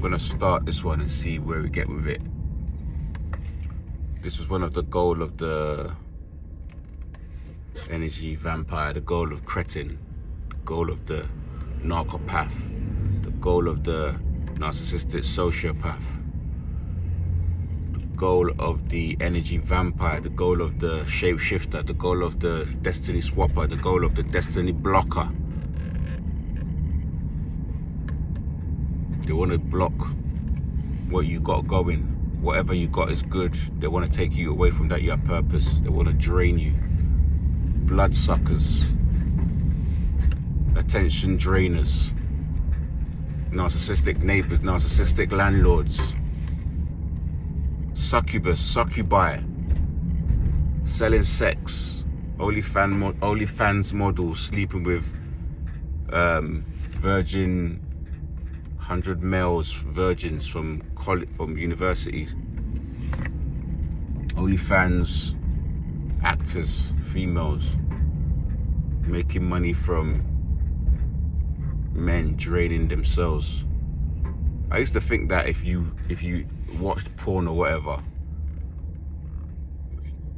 gonna start this one and see where we get with it. This was one of the goal of the energy vampire, the goal of cretin, the goal of the narcopath, the goal of the narcissistic sociopath, the goal of the energy vampire, the goal of the shapeshifter, the goal of the destiny swapper, the goal of the destiny blocker. They want to block what you got going. Whatever you got is good. They want to take you away from that. You have purpose. They want to drain you. Bloodsuckers, attention drainers, narcissistic neighbors, narcissistic landlords, succubus, succubi, selling sex, OnlyFans models, sleeping with virgin 100 males, virgins from universities, OnlyFans actors, females, making money from men draining themselves. I used to think that if you watched porn or whatever,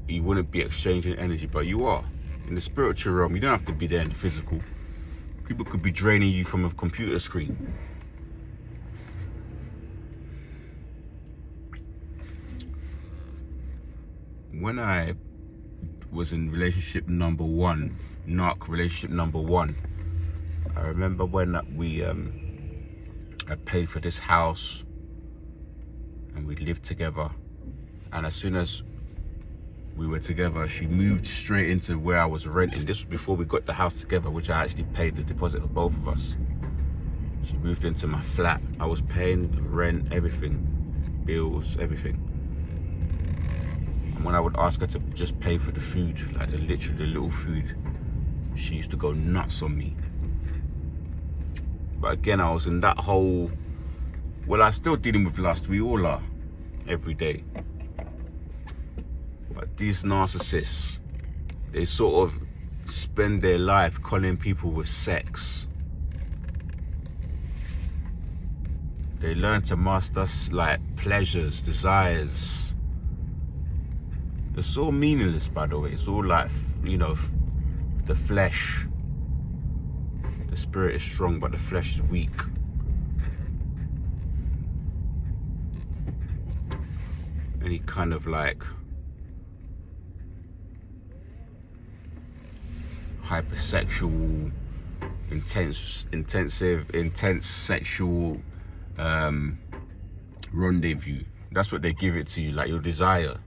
you wouldn't be exchanging energy, but you are. In the spiritual realm, you don't have to be there in the physical. People could be draining you from a computer screen. When I was in relationship number one, narc relationship number one, I remember when we I paid for this house and we lived together, and as soon as we were together, she moved straight into where I was renting. This was before we got the house together, which I actually paid the deposit for both of us. She moved into my flat. I was paying the rent, everything, bills, everything. And when I would ask her to just pay for the food, like literally the little food, she used to go nuts on me. But again, I was in that whole, well, I'm still dealing with lust. We all are, every day. But these narcissists, they sort of spend their life calling people with sex. They learn to master like pleasures, desires. It's all meaningless, by the way. It's all like, you know, the flesh. The spirit is strong, but the flesh is weak. Any kind of like hypersexual, intense sexual rendezvous. That's what they give it to you, like your desire.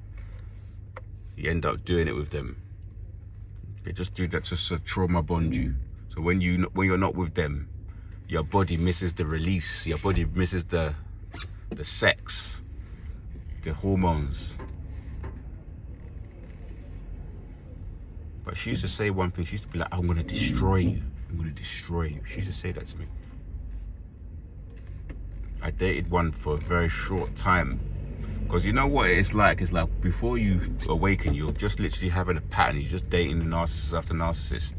You end up doing it with them. They just do that just to trauma bond you. So when you're not with them, your body misses the release. Your body misses the sex, the hormones. But she used to say one thing. She used to be like, "I'm gonna destroy you. I'm gonna destroy you." She used to say that to me. I dated one for a very short time. Because you know what it's like? It's like before you awaken, you're just literally having a pattern. You're just dating the narcissist after narcissist.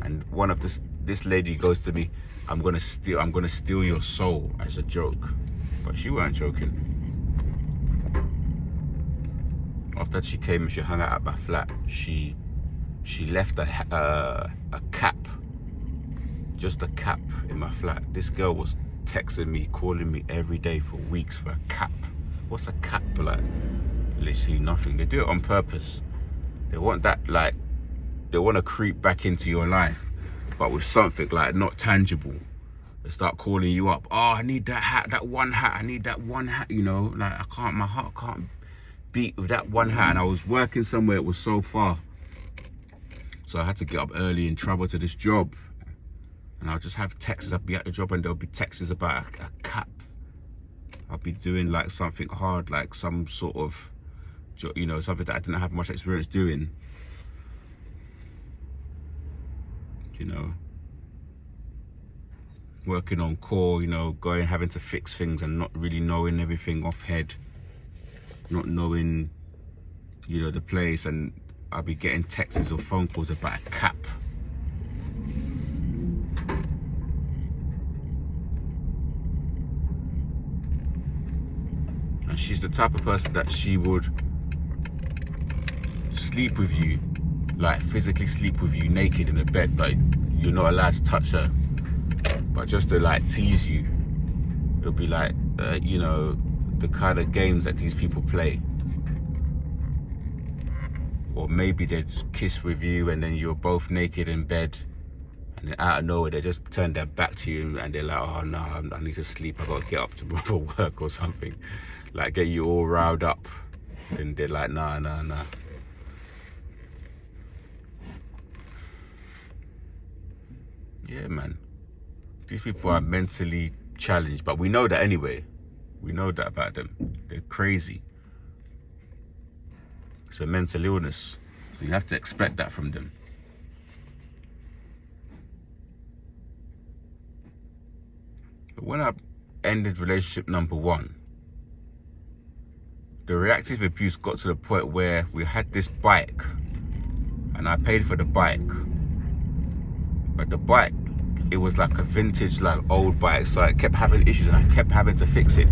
And one of this lady goes to me, I'm gonna steal your soul, as a joke. But she weren't joking. After she came and she hung out at my flat, she left a cap, just a cap in my flat. This girl was texting me, calling me every day for weeks for a cap. What's a cap like? Literally nothing. They do it on purpose. They want that, like, they want to creep back into your life, but with something like not tangible. They start calling you up. Oh, I need that hat, that one hat. I need that one hat. You know, like my heart can't beat with that one hat. And I was working somewhere. It was so far, so I had to get up early and travel to this job. And I'll just have texts. I'll be at the job and there'll be texts about a cap. I'll be doing like something hard, like some sort of, you know, something that I didn't have much experience doing. You know, working on core, you know, having to fix things and not really knowing everything off head, not knowing, you know, the place. And I'll be getting texts or phone calls about a cap. And she's the type of person that she would sleep with you, like physically sleep with you naked in a bed, but you're not allowed to touch her. But just to like tease you, it'll be like, you know, the kind of games that these people play. Or maybe they just kiss with you and then you're both naked in bed, and then out of nowhere they just turn their back to you and they're like, oh no, I need to sleep, I gotta get up tomorrow for work or something. Like get you all riled up. Then they're like, nah. Yeah, man. These people are mentally challenged, but we know that anyway. We know that about them. They're crazy. It's a mental illness. So you have to expect that from them. But when I ended relationship number 1, the reactive abuse got to the point where we had this bike and I paid for the bike. But the bike, it was like a vintage, like old bike, so I kept having issues and I kept having to fix it.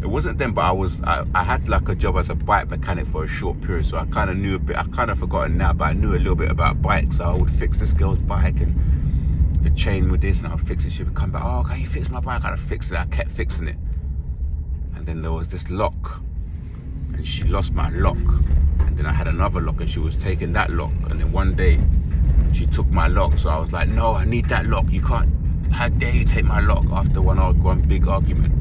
It wasn't then, but I had like a job as a bike mechanic for a short period, so I kind of knew a bit. I kind of forgotten now, but I knew a little bit about bikes. So I would fix this girl's bike and the chain with this, and I would fix it. She would come back, oh, can you fix my bike? I gotta fix it. I kept fixing it, and then there was this lock, and she lost my lock, and then I had another lock, and she was taking that lock, and then one day she took my lock, so I was like, no, I need that lock. You can't. How dare you take my lock? After one big argument.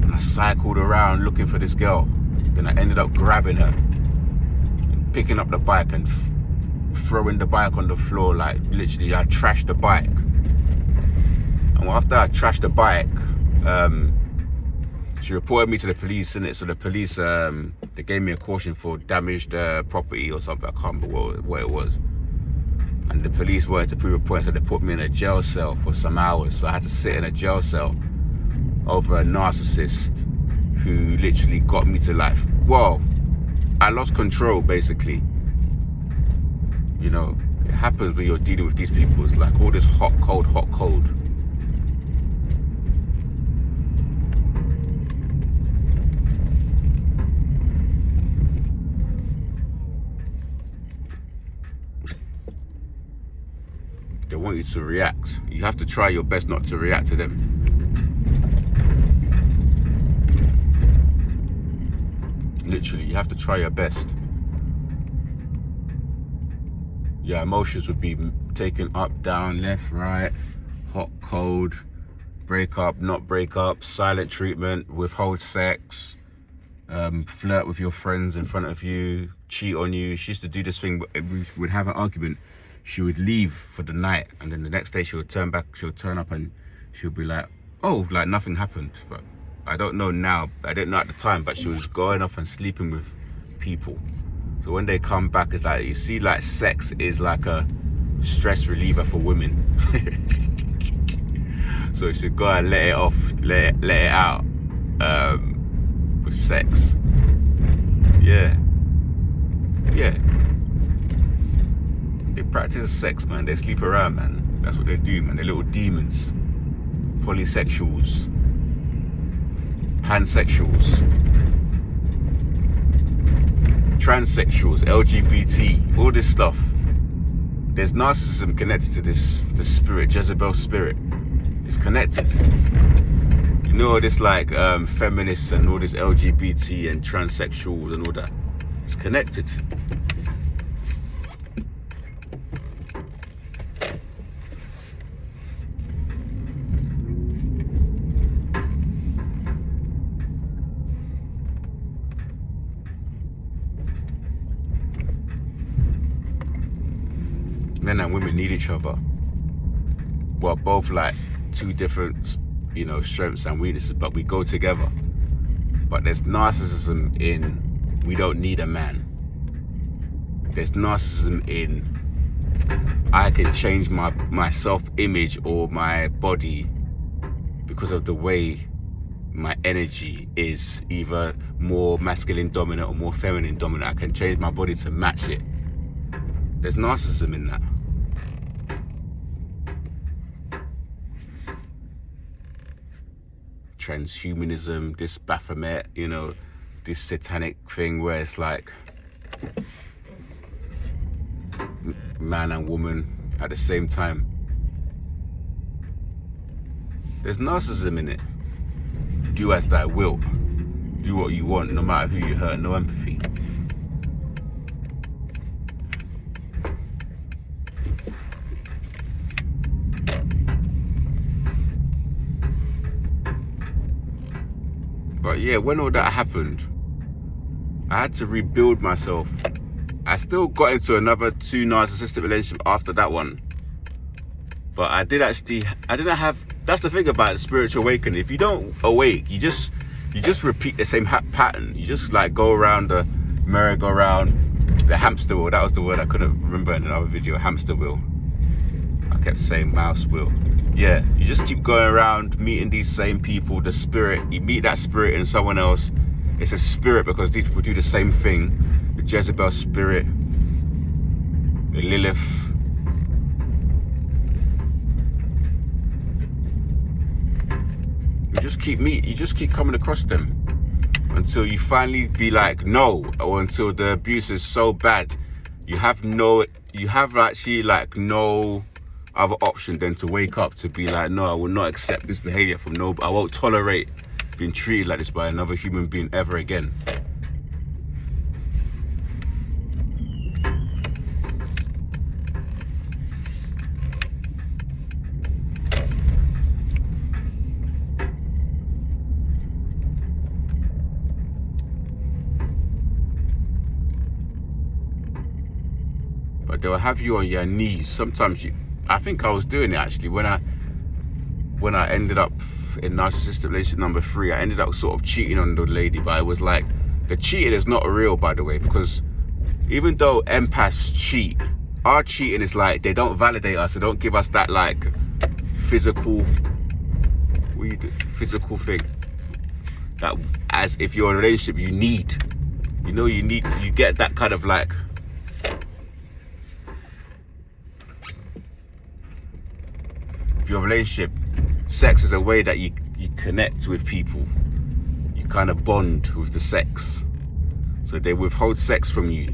And I cycled around looking for this girl. Then I ended up grabbing her and picking up the bike and throwing the bike on the floor. Like literally, I trashed the bike. And after I trashed the bike, she reported me to the police, innit? So the police, they gave me a caution for damaged property or something. I can't remember what it was. And the police wanted to prove a point, so they put me in a jail cell for some hours. So I had to sit in a jail cell over a narcissist who literally got me to life. Well, I lost control basically. You know, it happens when you're dealing with these people. It's like all this hot, cold. They want you to react. You have to try your best not to react to them. Literally, you have to try your best. Your emotions would be taken up, down, left, right, hot, cold, break up, not break up, silent treatment, withhold sex, flirt with your friends in front of you, cheat on you. She used to do this thing, we would have an argument. She would leave for the night, and then the next day she would turn up and she would be like, oh, like nothing happened. But I don't know now, I didn't know at the time, but she was going off and sleeping with people. So when they come back, it's like, you see, like sex is like a stress reliever for women. So you should go and let it off, let it out with sex. Yeah. They practice sex, man. They sleep around, man. That's what they do, man. They're little demons. Polysexuals. Pansexuals. Transsexuals. LGBT. All this stuff. There's narcissism connected to this spirit, Jezebel spirit. It's connected. You know, this like feminists and all this LGBT and transsexuals and all that. It's connected. Men and women need each other. Well, both like two different, you know, strengths and weaknesses, but we go together. But there's narcissism in we don't need a man. There's narcissism in I can change my self-image or my body because of the way my energy is either more masculine dominant or more feminine dominant. I can change my body to match it. There's narcissism in that. transhumanism, this Baphomet, you know, this satanic thing where it's like man and woman at the same time. There's narcissism in it. Do as thy will. Do what you want, no matter who you hurt, no empathy. But yeah, when all that happened, I had to rebuild myself. I still got into another 2 narcissistic relationships after that one. But I didn't have, that's the thing about the spiritual awakening. If you don't awake, you just repeat the same pattern. You just like go around the merry-go-round, the hamster wheel. That was the word I couldn't remember in another video, hamster wheel. I kept saying mouse wheel. Yeah, you just keep going around meeting these same people, the spirit. You meet that spirit in someone else. It's a spirit because these people do the same thing. The Jezebel spirit, the Lilith. You just keep coming across them until you finally be like no, or until the abuse is so bad you have actually like no other option than to wake up to be like, no, I will not accept this behavior from nobody. I won't tolerate being treated like this by another human being ever again. But they'll have you on your knees. Sometimes I think I was doing it actually when I ended up in narcissistic relationship number 3. I ended up sort of cheating on the lady, but it was like, the cheating is not real, by the way, because even though empaths cheat, our cheating is like, they don't validate us, they don't give us that like physical thing that, as if you're in a relationship, you get that kind of like, if your relationship, sex is a way that you connect with people. You kind of bond with the sex. So they withhold sex from you.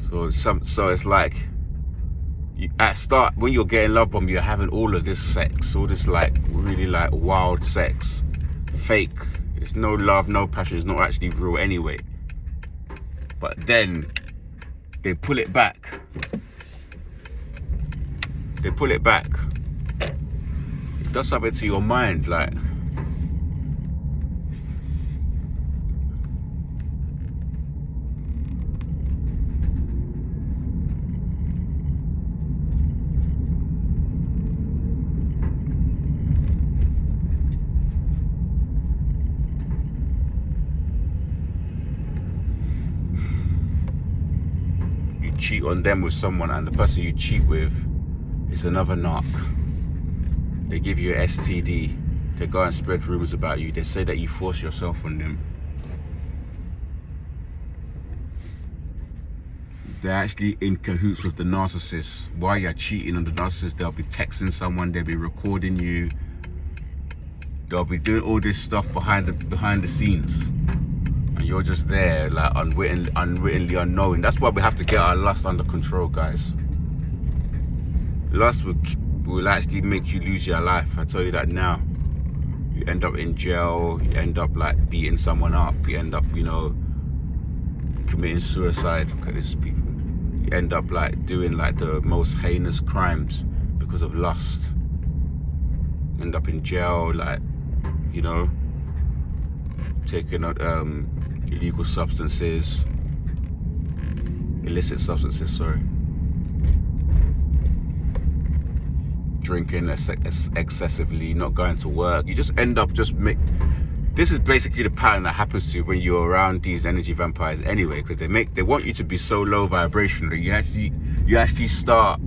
So it's like, at start, when you're getting love bombed, you're having all of this sex, all this like really like wild sex, fake. It's no love, no passion. It's not actually real anyway. But then they pull it back. It does something to your mind, like you cheat on them with someone, and the person you cheat with is another narc. They give you an STD. They go and spread rumors about you. They say that you force yourself on them. They're actually in cahoots with the narcissist. While you're cheating on the narcissist, they'll be texting someone, they'll be recording you. They'll be doing all this stuff behind the scenes. And you're just there, like unwittingly unknowing. That's why we have to get our lust under control, guys. Lust will actually make you lose your life. I tell you that now. You end up in jail. You end up like beating someone up. You end up, you know, committing suicide. Look at these people. You end up like doing like the most heinous crimes because of lust. You end up in jail, like, you know, taking out illegal substances, illicit substances, sorry. Drinking excessively, not going to work. You just end up this is basically the pattern that happens to you when you're around these energy vampires anyway, because they want you to be so low vibrational that you actually start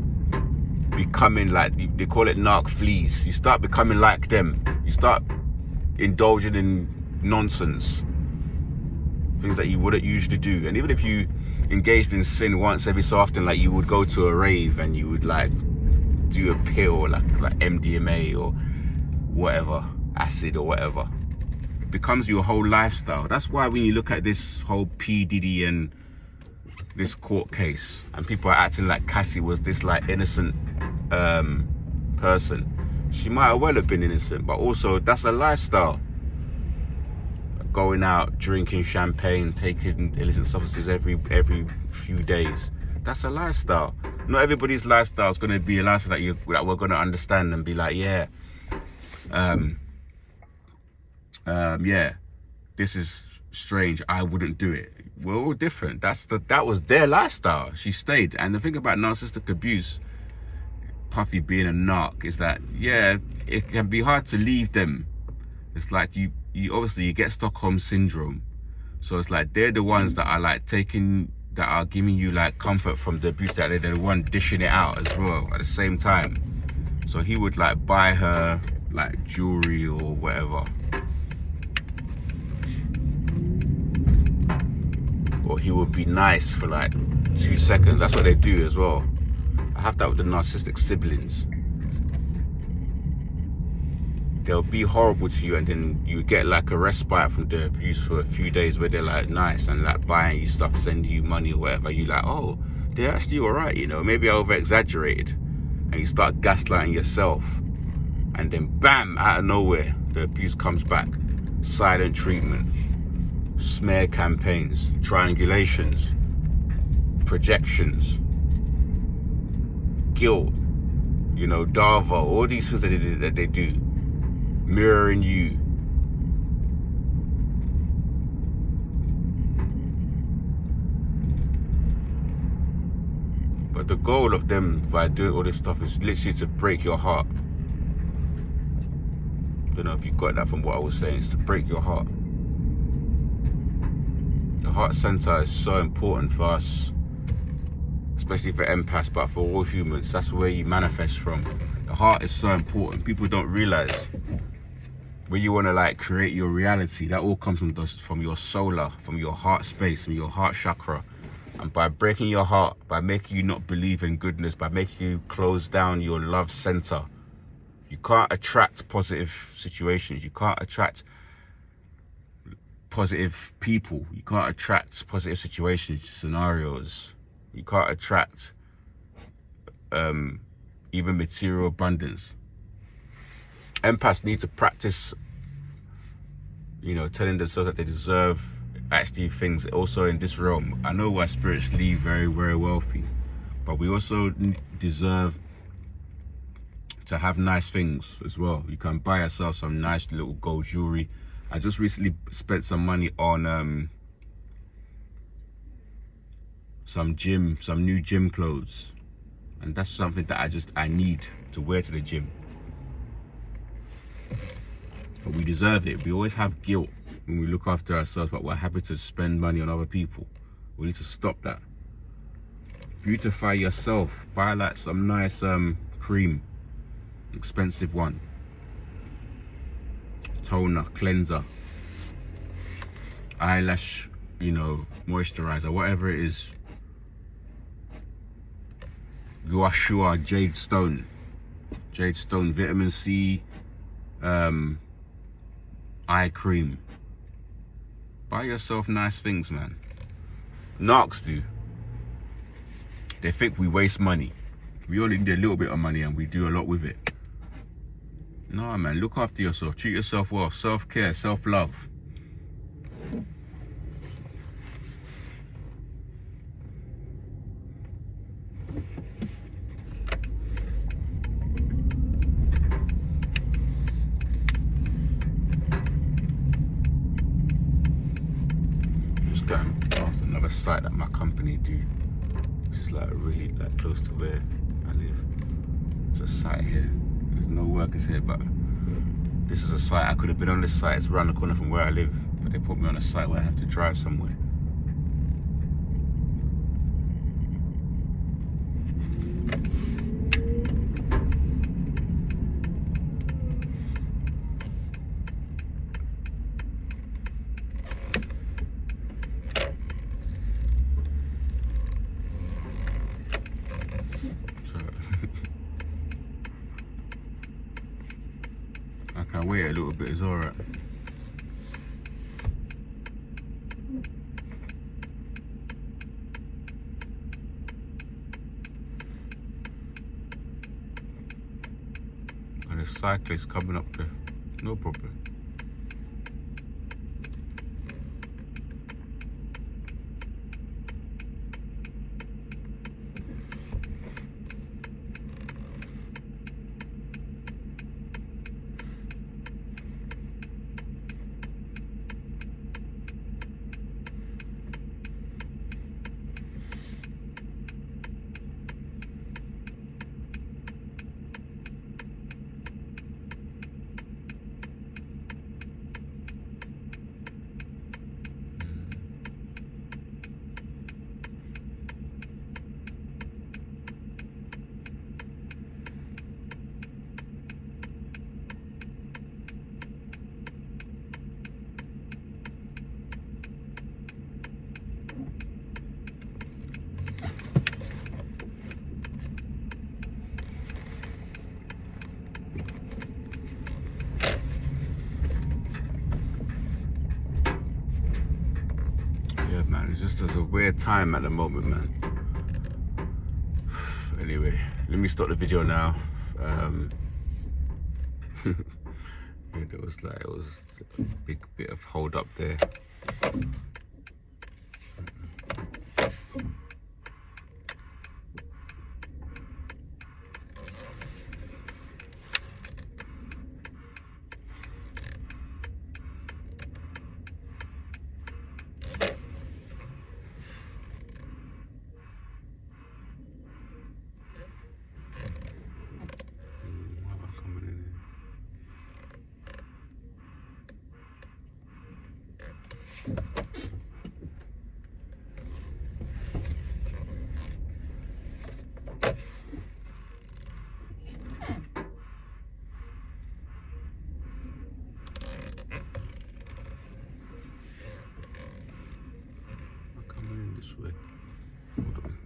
becoming like, they call it narc fleas. You start becoming like them. You start indulging in nonsense, things that you wouldn't usually do. And even if you engaged in sin once every so often, like you would go to a rave and you would like do a pill like MDMA or whatever, acid or whatever. It becomes your whole lifestyle. That's why when you look at this whole P. Diddy and this court case, and people are acting like Cassie was this like innocent person. She might well have been innocent, but also that's a lifestyle. Going out, drinking champagne, taking illicit substances every few days. That's a lifestyle. Not everybody's lifestyle is going to be a lifestyle that we're going to understand and be like, yeah, yeah, this is strange. I wouldn't do it. We're all different. That was their lifestyle. She stayed. And the thing about narcissistic abuse, Puffy being a narc, is that, yeah, it can be hard to leave them. It's like you obviously you get Stockholm syndrome. So it's like they're the ones that are like that are giving you like comfort from the abuse, that they're the one dishing it out as well at the same time. So he would like buy her like jewelry or whatever. Or he would be nice for like 2 seconds. That's what they do as well. I have that with the narcissistic siblings. They'll be horrible to you, and then you get like a respite from the abuse for a few days where they're like nice and like buying you stuff, sending you money or whatever. You like, oh, they're actually all right, you know, maybe I over exaggerated. And you start gaslighting yourself, and then bam, out of nowhere, the abuse comes back. Silent treatment, smear campaigns, triangulations, projections, guilt, you know, Dava, all these things that they do. Mirroring you. But the goal of them by doing all this stuff is literally to break your heart. I don't know if you got that from what I was saying. It's to break your heart. The heart center is so important for us, especially for empaths, but for all humans. That's where you manifest from. The heart is so important. People don't realize. When you want to like create your reality, that all comes from your solar, from your heart space, from your heart chakra. And by breaking your heart, by making you not believe in goodness, by making you close down your love center, you can't attract positive situations. You can't attract positive people. You can't attract positive situations, scenarios. You can't attract even material abundance. Empaths need to practice, you know, telling themselves that they deserve actually things also in this realm. I know why spirits leave very, very wealthy, but we also deserve to have nice things as well. You can buy yourself some nice little gold jewelry. I just recently spent some money on some new gym clothes, and that's something that I need to wear to the gym. But we deserve it. We always have guilt when we look after ourselves, but we're happy to spend money on other people. We need to stop that. Beautify yourself. Buy like some nice cream, expensive one. Toner, cleanser, eyelash, you know, moisturizer, whatever it is. Gua Sha jade stone, vitamin C, eye cream. Buy yourself nice things, man. Narcs do. They think we waste money. We only need a little bit of money and we do a lot with it. No, man, look after yourself. Treat yourself well. Self-care, self-love. Just going past another site that my company do, which is like really like close to where I live. There's a site here. There's no workers here, but this is a site. I could have been on this site. It's around the corner from where I live, but they put me on a site where I have to drive somewhere. I can wait a little bit, it's alright. And the cyclist coming up there, no problem. Yeah, man, it's just a weird time at the moment, man. Anyway, let me stop the video now. It was a big bit of hold up there. Coming in this way.